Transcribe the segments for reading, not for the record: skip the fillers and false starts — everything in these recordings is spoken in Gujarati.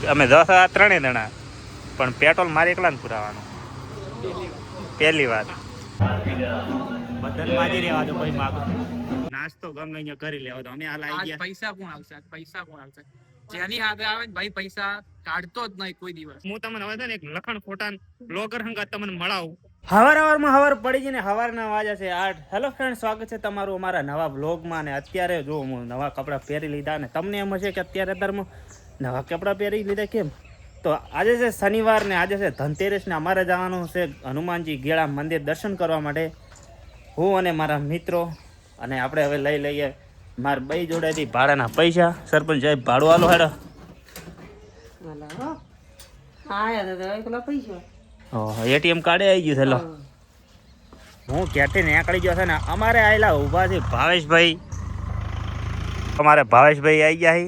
અમે 10 ત્રણેય જણા, પણ પેટ્રોલ મારે એકલા ને પુરાવાનું. પહેલી વાત બધાને માજી રહેવા દો, કોઈ માગો નાસ્તો ગમે અહીંયા કરી લેવા દો. અમે હાલ આવી ગયા. પૈસા કોણ આવશે? પૈસા કોણ આવશે? જેની હાથે આવે ને ભાઈ પૈસા કાઢતો જ નહીં કોઈ દિવસ. હું તમને હવે ને એક લખણ ખોટા બ્લોગર હંગાત તમને મળાવું. હવાર પડી ગઈ ને હવારના વાગ્યા છે 8. હેલો ફ્રેન્ડ, સ્વાગત છે તમારું અમારા નવા બ્લોગમાં. ને અત્યારે જો હું નવા કપડાં પહેરી લીધા ને તમને એમ હશે કે અત્યારે અત્યારમાં નવા કપડાં પહેરી લીધા કેમ? તો આજે છે શનિવાર ને આજે છે ધનતેરસ ને અમારે જવાનું છે હનુમાનજી ગેળા મંદિર દર્શન કરવા માટે. હું અને મારા મિત્રો અને આપણે હવે લઈ લઈએ મારા ભાઈ જોડેથી ભાડાના પૈસા. સરપંચ સાહેબ ભાડું આલો હેડો. એટીએમ કાર્ડે આવી ગયું છે. લો હું ક્યાંથી નીકળી ગયો છે ને અમારે આવેલા ઊભા છે ભાવેશભાઈ. અમારે ભાવેશભાઈ આવી ગયા છે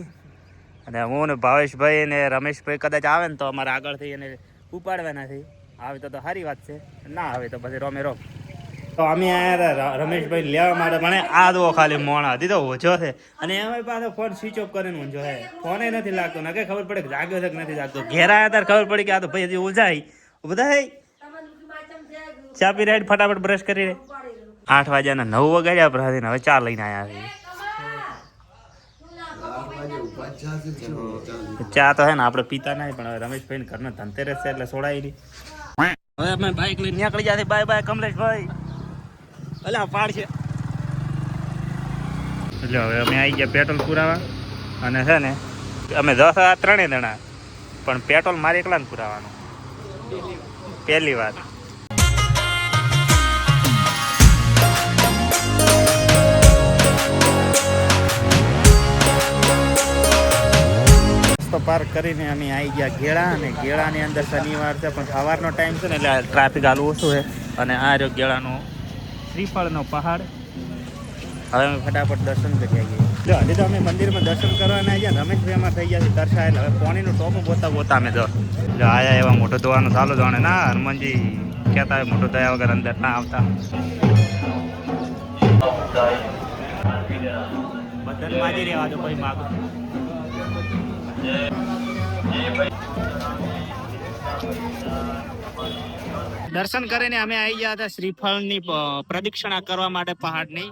અને હું ને ભાવેશભાઈ ને રમેશભાઈ કદાચ આવે ને તો અમારે આગળથી એને ઉપાડવાના છે. આવે તો સારી વાત છે, ના આવે તો પછી રોમે રોમ. તો અમે આયા રમેશભાઈ લેવા માટે. મને આ દો ખાલી મોણા દીધો ઓછો છે અને એમાં પાછો ફોન સ્વિચ ઓફ કરીને ઊંઝો છે. ફોને નથી લાગતો. ના કે ખબર પડે કે જાગ્યો છે કે નથી જાગતો. ઘેર આવ્યા ત્યારે ખબર પડી કે આ તો ભાઈ હજી ઉજાય બધા ચા પી રાઈડ ફટાફટ બ્રશ કરી રે. 8 વાગ્યાના 9 વાગ્યા પ્રહાદીને હવે ચા લઈને આવ્યા છે. ચા તો હે ને આપણે પીતા નહીં, પણ હવે રમેશભાઈ ઘરનો ધનતેરસ છે એટલે સોડાઈ નહીં. હવે અમે બાઇક લઈને નીકળી જાય. બાય બાય કમલેશભાઈ. અલા પાડ છે એટલે હવે અમે આવી ગયા પેટ્રોલ પુરાવા. અને છે ને અમે 10 ત્રણેય જણા, પણ પેટ્રોલ મારે એકલા ને પુરાવાનું. પહેલી વાત પાર્ક કરીને અમે આવી ગયા ગેળા. અને ગેળાની અંદર શનિવાર છે પણ સવારનો ટાઈમ છે ને એટલે ટ્રાફિક હાલ ઓછું છે. અને આ રહ્યો ગેળાનો શ્રીફળનો પહાડ. હવે અમે ફટાફટ દર્શન કરી આવીએ. જો હજી તો અમે મંદિરમાં દર્શન કરવાના ગયા. રમેશભાઈ અમારે થઈ ગયા છે દર્શાયેલા. હવે પાણીનું ટોપું પોતા અમે જો આયા એવા મોટો ધોવાનું ચાલુ જાણે. ના હનુમાનજી કહેતા હોય મોટો ધોયા વગર અંદર ના આવતા. બધાને માજી રહેવા દો, કોઈ માગો દર્શન કરીને અમે આવી ગયા હતા શ્રીફળની પ્રદક્ષિણા કરવા માટે પહાડની.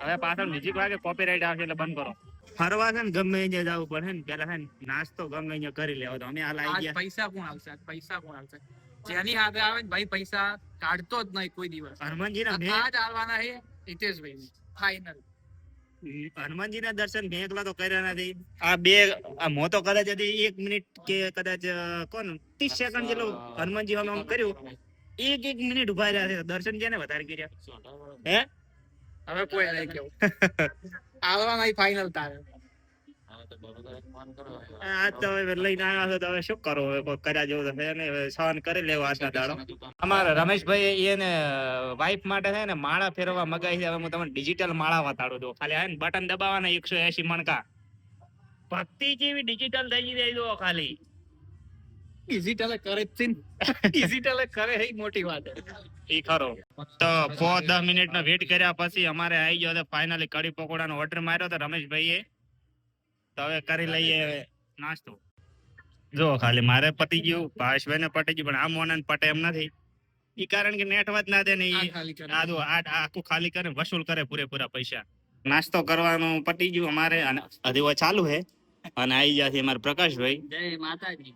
હવે પાછળ મ્યુઝિક વાગે કોપીરાઇટ આવશે એટલે બંધ કરો. ફરવા છે ને ગમે અહીંયા જવું પડે ને પેલા છે ને નાસ્તો ગમે અહીંયા કરી લેવો. તો અમે હાલ આવી ગયા. પૈસા કોણ આવશે? પૈસા કોણ આવશે? જેની હાથે આવે ને ભાઈ પૈસા કાઢતો જ નહીં કોઈ દિવસ. હનુમાનજી ના આજ આવવાના છે હિતેશભાઈ ફાઈનલ. હનુમાનજી ના દર્શન મેં એકલા તો કર્યા નથી. આ બે મો તો કદાચ 1 મિનિટ કે કદાચ કોણ 30 સેકન્ડ જેટલું હનુમાનજી આમ કર્યું. 1 મિનિટ ઉભા રહ્યા છે. દર્શન છે ને વધારે કર્યા હે. હવે કોઈ નહીં કેવું. આવવાના ફાઈનલ તારે. આજ તો હવે લઈને આવ્યા છો તો હવે શું કરો? હવે કર્યા જેવું તો છે ને, સહન કરી લેવો આજના દાડો. અમારા રમેશભાઈ એને વાઈફ માટે છે ને માળા ફેરવા મગાઈ છે. હવે હું તમને ડિજિટલ માળા બતાડું દઉં. ખાલી હે ને બટન દબાવવાના 180 મણકા. ભક્તિ જેવી ડિજિટલ થઈ જાય દો ખાલી. ડિજિટલ કરે છે ને. ડિજિટલ કરે એ મોટી વાત ઈ ખરો. તો 5-10 મિનિટ નો વેટ કર્યા પછી અમારે આવી ગયો તો ફાઇનલી કઢી પકોડાનો ઓર્ડર માર્યો તો રમેશભાઈએ. તો હવે કરી લઈએ નાસ્તો. જો ખાલી મારે પતી ગયું, ભાવેશભાઈ ને પતી ગયું, પણ આ મોને પટે એમ નથી. ઈ કારણ કે નેટવત ના દે ને આખું ખાલી કરે, વસૂલ કરે પૂરેપૂરા પૈસા. નાસ્તો કરવાનું પતી ગયું અમારે અને હજી ચાલુ છે. અને આવી ગયા છે અમારે પ્રકાશભાઈ. જય માતાજી.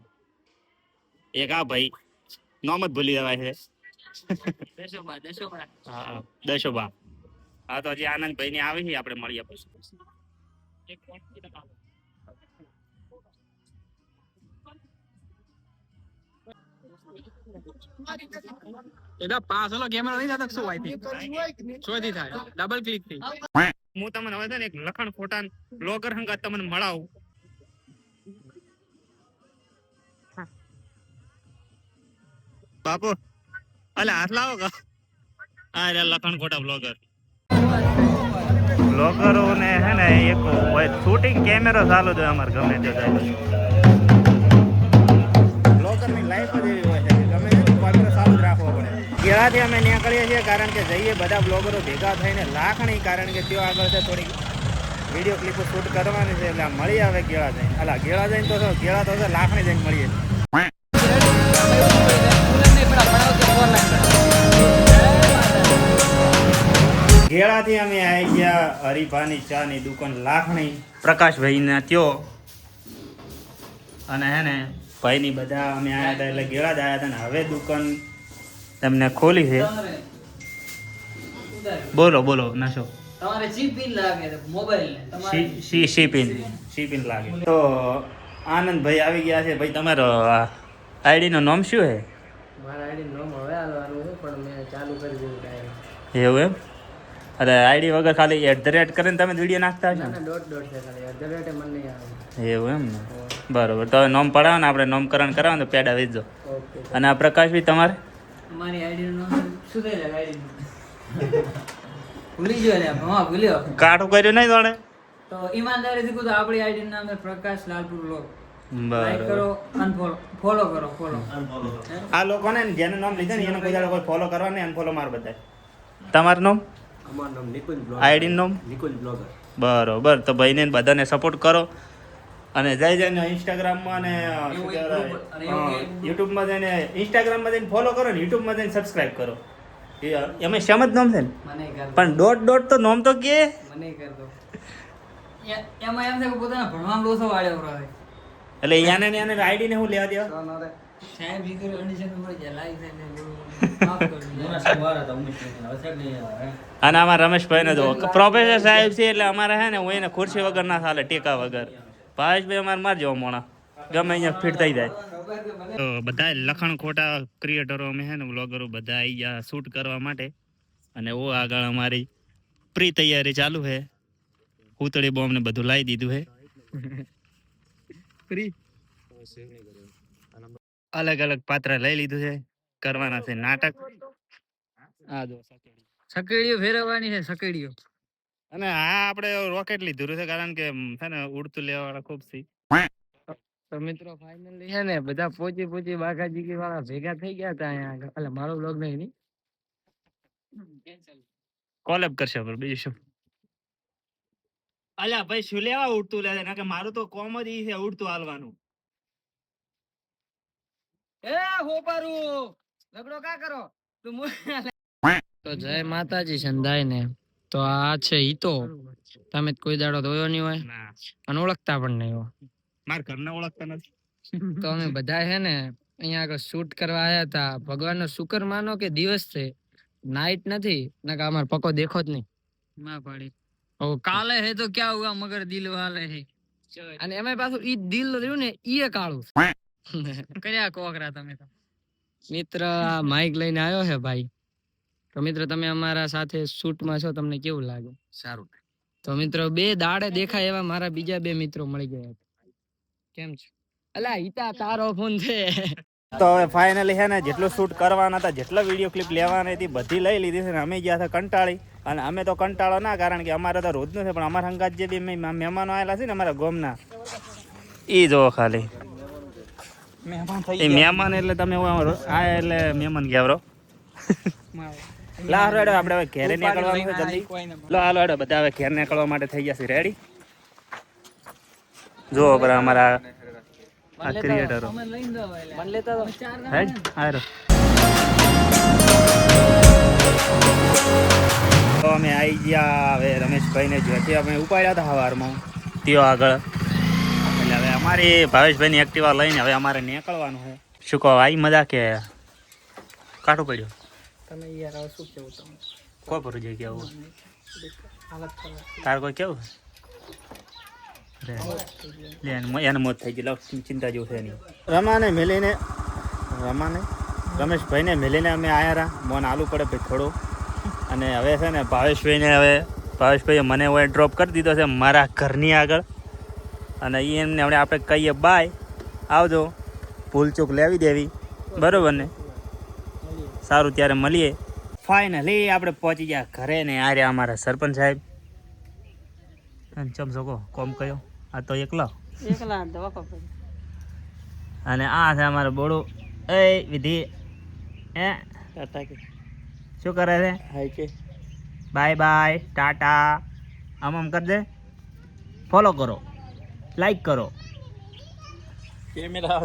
એક આ ભાઈ નોમ જ ભૂલી જવાય છે. દશોબા. હા તો હજી આનંદભાઈ ની આવી છે. આપણે મળીએ પછી. એડા પાછળનો કેમેરા નહીં થતો શું વાઈથી શોધી થાય ડબલ ક્લિક થી. હું તમને હવે છે ને એક લખણ ખોટા બ્લોગર હંગાત તમને મળાવું. બાપુ અલે હાથ લાવો કા. આ રે લખણ ખોટા બ્લોગરો ને હે ને એક શૂટિંગ કેમેરો ચાલુ છે અમારે ગમે તે થાય. બ્લોગર ની લાઈફ જ એવી હોય છે કે ગમે તે કેમેરો ચાલુ જ રાખવો પડે. ગેળાથી અમે નીકળીએ છીએ કારણ કે જઈએ બધા બ્લોગરો ભેગા થઈને લાખણી. કારણ કે ત્યાં આગળ છે થોડીક વિડીયો ક્લિપો શૂટ કરવાની છે એટલે આ મળી આવે ગેળા જઈને. અલા ગેળા જઈને તો ગેળા તો લાખણી જઈને મળીએ. ગેળાથી અમે આવી ગયા હરિભાની ચાની દુકાન લાખણી પ્રકાશભાઈને ત્યો અને હે ને ભાઈની બધા અમે આવ્યા હતા એટલે ગેળા જ આવ્યા હતા ને હવે દુકાન તમને ખોલી છે. બોલો બોલો નશો તમારે સીપિન લાગે છે મોબાઈલ ને તમારે સીપિન લાગે તો આનંદભાઈ આવી ગયા છે. ભાઈ તમારો આઈડી નું નામ શું છે? મારા આઈડી નામ હવે આલવાનું છે પણ મેં ચાલુ કરી દીધું ડાયરેક્ટ. એવું એમ? અરે આઈડી વગર ખાલી @ કરીને તમે વિડીયો નાખતા હશો ના ડોટ છે ખાલી @ મને નહીં આવે. એવું એમ ને? બરોબર. તો નોમ પડાવો ને આપણે નામકરણ કરાવો ને પેડા વેચજો. ઓકે. અને આ પ્રકાશભાઈ તમારે અમારી આઈડી નું નામ શું થઈ જાય આઈડી ભૂલી ગયો લે હા ભૂલ્યો કાઠું કર્યું નહીં તોડે તો ઈમાનદારીથી કહું તો આપણી આઈડી નું નામ છે પ્રકાશ લાલપુર લોક. લાઈક બરોબર. કરો અનફોલો ફોલો કરો ફોલો આ લોકોને જેનું નામ લીધે ને એનો કોઈ દાડો કોઈ ફોલો કરવા નહીં, અનફોલો માર બધાય. તમારું નામ? અમારું નામ નિકુંજ બ્લોગર. આઈડી નું નામ? નિકુંજ બ્લોગર. બરોબર. તો ભાઈને ને બધાને સપોર્ટ કરો અને જઈને ઇન્સ્ટાગ્રામમાં અને યુટ્યુબમાં જઈને ઇન્સ્ટાગ્રામમાં જઈને ફોલો કરો ને યુટ્યુબમાં જઈને સબસ્ક્રાઇબ કરો. એમાં સેમ જ નામ છે ને મને કર પણ ડોટ તો નામ તો કે મને કર દો એમાં એમ છે કે પોતાના ભણવામાં લોસો વાળ્યો રહે એટલે યાને ને યાને આઈડી ને હું લેવા દેવા સાહેબ દીકરી ઓડિશન ઉપર જાય લાઈવ છે માફ કરજો અને આમાં રમેશભાઈ ને જો પ્રોફેસર સાહેબ છે એટલે અમારે હે ને હું એને ખુરશી વગર ના ચાલે, ટેકા વગર. ભાવેશભાઈ અમારે માર જેવો મોણા ગમે અહીંયા ફિટ થઈ જાય. તો બધા લખણ ખોટા ક્રિએટરો અમે હે ને વ્લોગરો બધા આવી ગયા શૂટ કરવા માટે અને ઓ આગળ અમારી પ્રી તૈયારી ચાલુ છે. પૂતળી બોમ્બ ને બધું લાવી દીધું છે. પ્રી અલગ અલગ પાત્ર લઈ લીધું છે, કરવાના છે નાટક. આ જો સકેડીઓ ફેરવવાની છે સકેડીઓ અને આ આપણે રોકેટ લીધું છે કારણ કે છે ને ઉડતું લેવા વાળા ખૂબ છે. તો મિત્રો ફાઇનલી છે ને બધા પોચી બાગાજી વાળા ભેગા થઈ ગયા હતા અહીંયા આગળ. એટલે મારો બ્લોગ નહીં કોલેબ કરશે પર બીજું શું. અલ્યા ભાઈ શું લેવા ઉડતું લે છે? કે મારું તો કોમ જ ઈ છે ઉડતું હાલવાનું. એ હોપારું લગડો કા કરો તું તો જય માતાજી સંધાય ને. તો આ છે ઈતો તમે કોઈ દાડો જોયો નહીં હોય ના અને ઓળખતા પણ નહીં હોય. માર ઘરને ઓળખતા નથી. તો અમે બધા છે ને અહીંયા આગળ શૂટ કરવા આવ્યા હતા. ભગવાનનો શુકર માનો કે દિવસ છે, નાઈટ નથી ના કે અમાર પકો દેખો જ નહીં ના પાડી. ઓ કાલે હે તો ક્યાં હુઆ મગર દિલ વાલે હે. અને એમાં પાછું ઈ દિલ રહ્યું ને ઈ કાળું કર્યા કોકરા તમે તો. મિત્ર આ માઈક લઈને આવ્યો છે ભાઈ. તો મિત્ર તમે અમારા સાથે શૂટમાં છો, તમને કેવું લાગે? સારું. તો મિત્રો 2 દાડે દેખાય એવા મારા બીજા 2 મિત્રો મળી ગયા. કેમ છે? અલા ઈતા તારો ફોન છે. તો હવે ફાઇનલી છે ને જેટલું શૂટ કરવાના હતા, જેટલા વિડીયો ક્લિપ લેવાની હતી બધી લઈ લીધી છે ને અમે ગયા હતા કંટાળી. અને અમે તો કંટાળો ના કારણ કે અમારે તો રોજનું છે પણ અમારા સંગાત જે બી મહેમાનો આવેલા છે ને અમારા ગામના એ જો ખાલી એ મહેમાન એટલે તમે આ એટલે મહેમાન ગયા બરો. લા રેડો આપણે હવે ઘેરે નીકળવાનું છે જલ્દી. લો હાલો હેડો બધા હવે ઘેર નીકળવા માટે થઈ ગયા છે રેડી. જો બરા અમારા આ ક્રિએટરો મન લેતા તો હેડ આરો. તો અમે આવી ગયા હવે રમેશભાઈને જોઈતી અમે ઉપાડ્યા હતા સવારમાં ત્યો આગળ. એટલે હવે અમારી ભાવેશભાઈની એક્ટિવા લઈને હવે અમારે નીકળવાનું છે. શું કહો આવી મજા કે કાઠું પડ્યું? તમે યાર આવ શું કેવું તમે કોઈ ભરું જઈ કેવું હાલત ખરાબ. તાર કોઈ કેવું એને મોત થઈ ગઈ. ચિંતા જેવું છે નહીં. રમેશભાઈને મેલીને અમે આવ્યા રહ્યા. મોન આલુ પડે ભાઈ થોડું. અને હવે છે ને ભાવેશભાઈએ મને હવે ડ્રોપ કરી દીધો છે મારા ઘરની આગળ. અને એમને હવે આપણે કહીએ બાય, આવજો, ભૂલચૂક લેવી દેવી, બરોબર ને? સારું ત્યારે મળીએ. ફાઇનલી આપણે પહોંચી ગયા ઘરે ને. આ રહ્યા અમારા સરપંચ સાહેબ. ચમ શકો કોમ કયો આ તો એકલા અને આ છે અમારો બોડું. એ વિધિ એ શું કરે છે? હાય કે બાય બાય ટાટા આમ આમ કરી દે. ફોલો કરો, લાઈક કરો.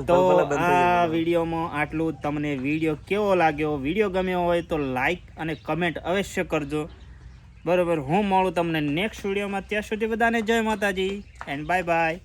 તો આ વિડીયોમાં આટલું. તમને વિડીયો કેવો લાગ્યો? વિડીયો ગમ્યો હોય તો લાઈક અને કમેન્ટ અવશ્ય કરજો. બરોબર, હું મળું તમને નેક્સ્ટ વિડીયોમાં. ત્યાં સુધી બધાને જય માતાજી એન્ડ બાય બાય.